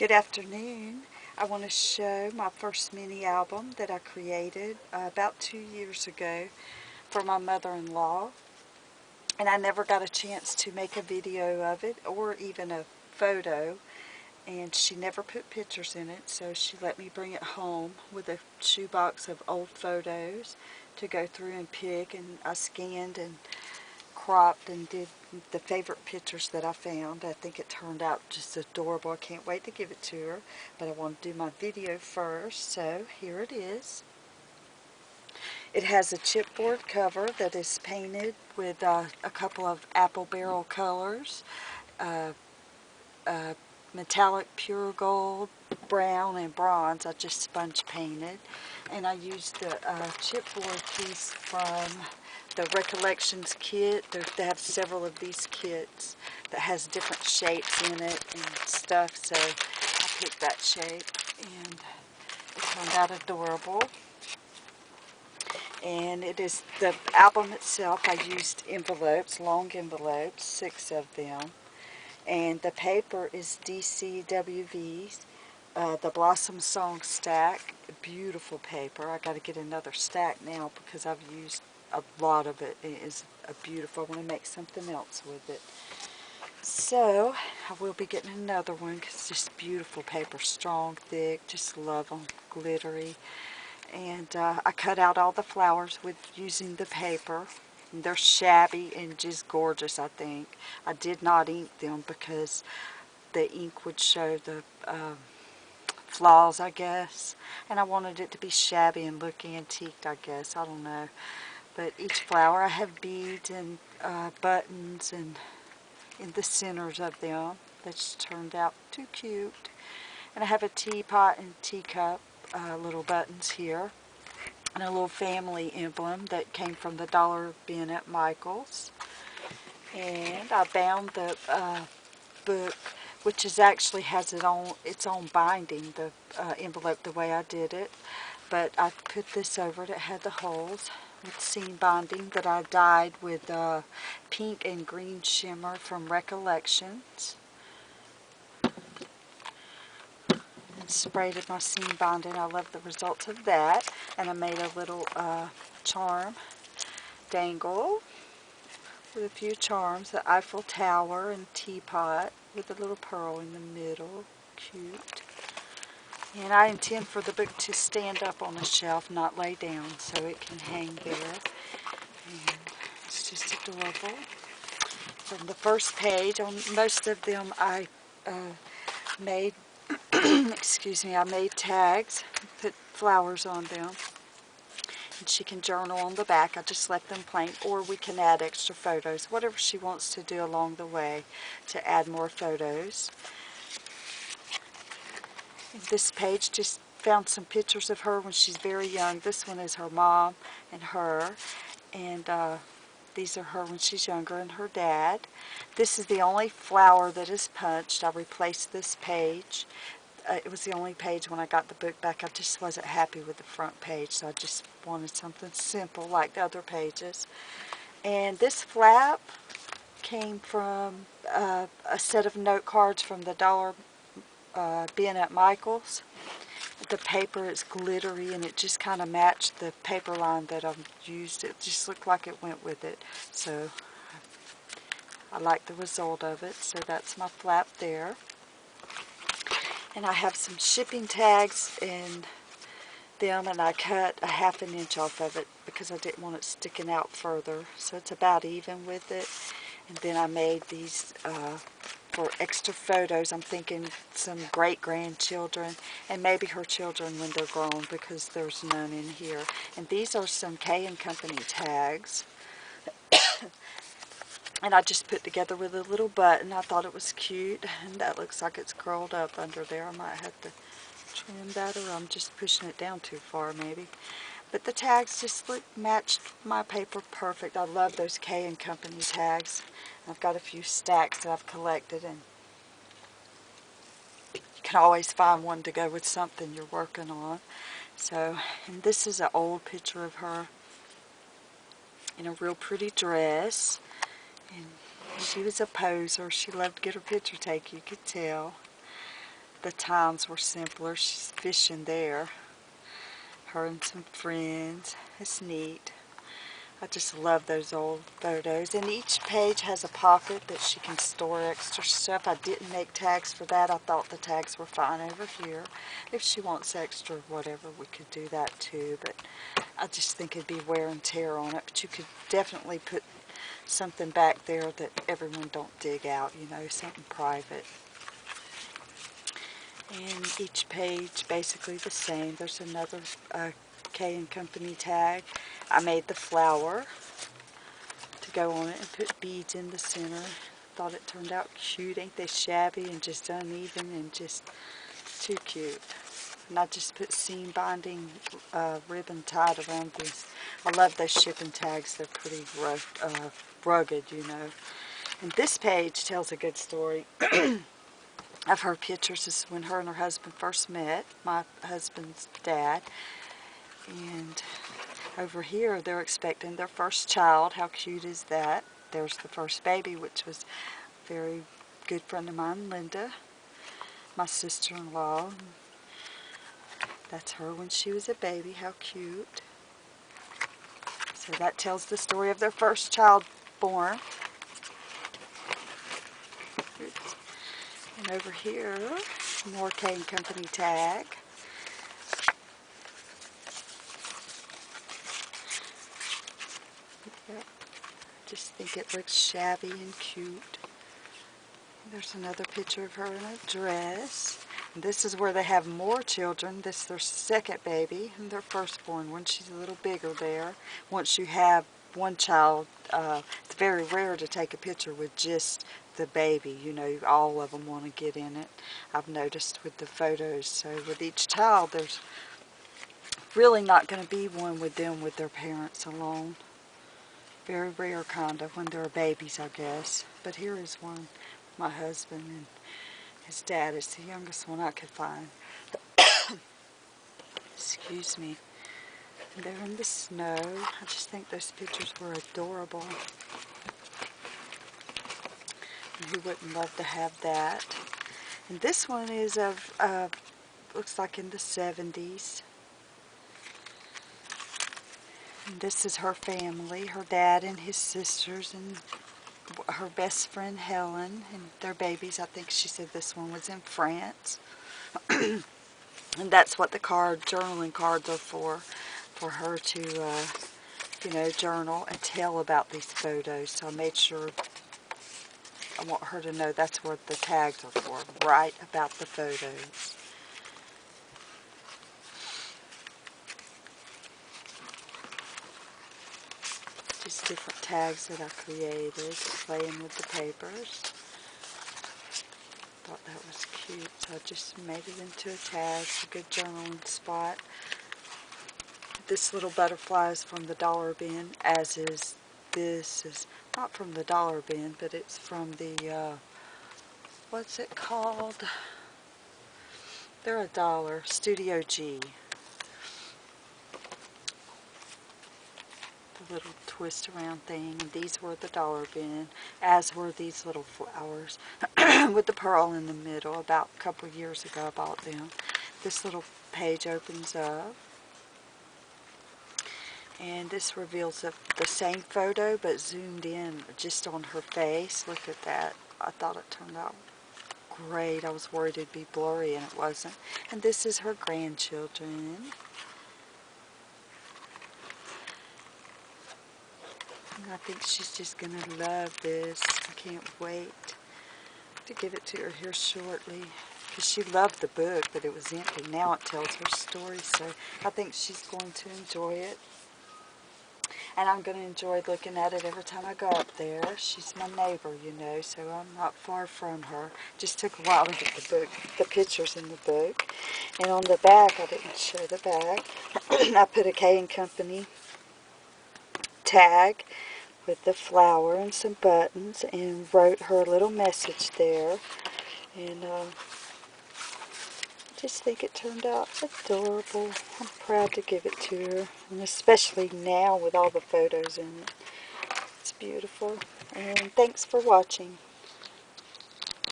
Good afternoon. I want to show my first mini album that I created about 2 years ago for my mother-in-law, and I never got a chance to make a video of it or even a photo, and she never put pictures in it, so she let me bring it home with a shoebox of old photos to go through and pick, and I scanned and cropped and did the favorite pictures that I found. I think it turned out just adorable. I can't wait to give it to her, but I want to do my video first, so here it is. It has a chipboard cover that is painted with a couple of apple barrel colors, uh, metallic pure gold, brown, and bronze. I just sponge painted, and I used the chipboard piece from the Recollections kit. They have several of these kits that has different shapes in it and stuff, so I picked that shape, and it turned out adorable. And it is the album itself. I used envelopes, long envelopes, 6 of them. And the paper is DCWV's, the Blossom Song stack. Beautiful paper. I got to get another stack now because I've used a lot of it. It is a beautiful. I want to make something else with it. So I will be getting another one because it's just beautiful paper, strong, thick. Just love them, glittery. And I cut out all the flowers with using the paper. And they're shabby and just gorgeous, I think. I did not ink them because the ink would show the flaws, I guess. And I wanted it to be shabby and look antiqued, I guess. I don't know. But each flower, I have beads and buttons and in the centers of them. That's turned out too cute. And I have a teapot and teacup little buttons here. And a little family emblem that came from the dollar bin at Michael's. And I bound the book, which is actually has its own binding, the envelope, the way I did it. But I put this over it. It had the holes with seam binding that I dyed with pink and green shimmer from Recollections. Sprayed my seam binding. I love the results of that. And I made a little charm dangle with a few charms, the Eiffel Tower and teapot with a little pearl in the middle. Cute. And I intend for the book to stand up on a shelf, not lay down, so it can hang there. And it's just adorable. From the first page, on most of them I made excuse me, I made tags, put flowers on them, and she can journal on the back. I just left them plain, or we can add extra photos, whatever she wants to do along the way to add more photos. And this page just found some pictures of her when she's very young. This one is her mom and her, and these are her when she's younger and her dad. This is the only flower that is punched. I replaced this page. It was the only page when I got the book back. I just wasn't happy with the front page, so I just wanted something simple like the other pages. And this flap came from a set of note cards from the dollar bin at Michael's. The paper is glittery and it just kind of matched the paper line that I've used. It just looked like it went with it, so I like the result of it. So that's my flap there. And I have some shipping tags in them, and I cut a ½ inch off of it because I didn't want it sticking out further, so it's about even with it. And then I made these for extra photos. I'm thinking some great-grandchildren and maybe her children when they're grown, because there's none in here. And these are some K & Company tags. And I just put together with a little button. I thought it was cute, and that looks like it's curled up under there. I might have to trim that, or I'm just pushing it down too far maybe. But the tags just matched my paper perfect. I love those K & Company tags. I've got a few stacks that I've collected, and you can always find one to go with something you're working on. So, and this is an old picture of her in a real pretty dress. And she was a poser. She loved to get her picture taken, you could tell. the times were simpler. She's fishing there. Her and some friends. It's neat. I just love those old photos. And each page has a pocket that she can store extra stuff. I didn't make tags for that. I thought the tags were fine over here. If she wants extra whatever, we could do that too. But I just think it'd be wear and tear on it. But you could definitely put something back there that everyone don't dig out, you know, something private. And each page basically the same. There's another K & Company tag. I made the flower to go on it and put beads in the center. Thought it turned out cute. Ain't they shabby and just uneven and just too cute. And I just put seam binding ribbon tied around this. I love those shipping tags. They're pretty rough, rugged, you know. And this page tells a good story of her pictures. This is when her and her husband first met, my husband's dad. And over here, they're expecting their first child. How cute is that? There's the first baby, which was a very good friend of mine, Linda, my sister-in-law. That's her when she was a baby. How cute. So that tells the story of their first child born. And over here, more K & Company tag. Yep. Just think it looks shabby and cute. There's another picture of her in a dress. And this is where they have more children. This is their second baby and their firstborn one. She's a little bigger there. Once you have one child, it's very rare to take a picture with just the baby. You know, all of them want to get in it. I've noticed with the photos. So with each child, there's really not going to be one with them with their parents alone. Very rare kind of when they're babies, I guess. But here is one. My husband and his dad is the youngest one I could find. Excuse me. They're in the snow. I just think those pictures were adorable. And who wouldn't love to have that? And this one is of, looks like in the 70s. And this is her family, her dad and his sisters and her best friend Helen and their babies. I think she said this one was in France. And that's what the journaling cards are for her to, you know, journal and tell about these photos. So I made sure, I want her to know that's what the tags are for, write about the photos. Just different tags that I created, playing with the papers. Thought that was cute, so I just made it into a tag. It's a good journaling spot. This little butterfly is from the Dollar Bin, as is this. Is not from the Dollar Bin, but it's from the, what's it called? They're $1, Studio G. The little twist around thing, and these were the Dollar Bin, as were these little flowers with the pearl in the middle. About a couple of years ago I bought them. This little page opens up, and this reveals the same photo but zoomed in just on her face. Look at that. I thought it turned out great. I was worried it'd be blurry, and it wasn't. And this is her grandchildren. I think she's just going to love this. I can't wait to give it to her here shortly. Because she loved the book, but it was empty. Now it tells her story, so I think she's going to enjoy it. And I'm going to enjoy looking at it every time I go up there. She's my neighbor, you know, so I'm not far from her. Just took a while to get the book, the pictures in the book. And on the back, I didn't show the back. I put a K & Company tag with the flower and some buttons, and wrote her a little message there. And I just think it turned out adorable. I'm proud to give it to her, and especially now with all the photos in it. It's beautiful. And thanks for watching.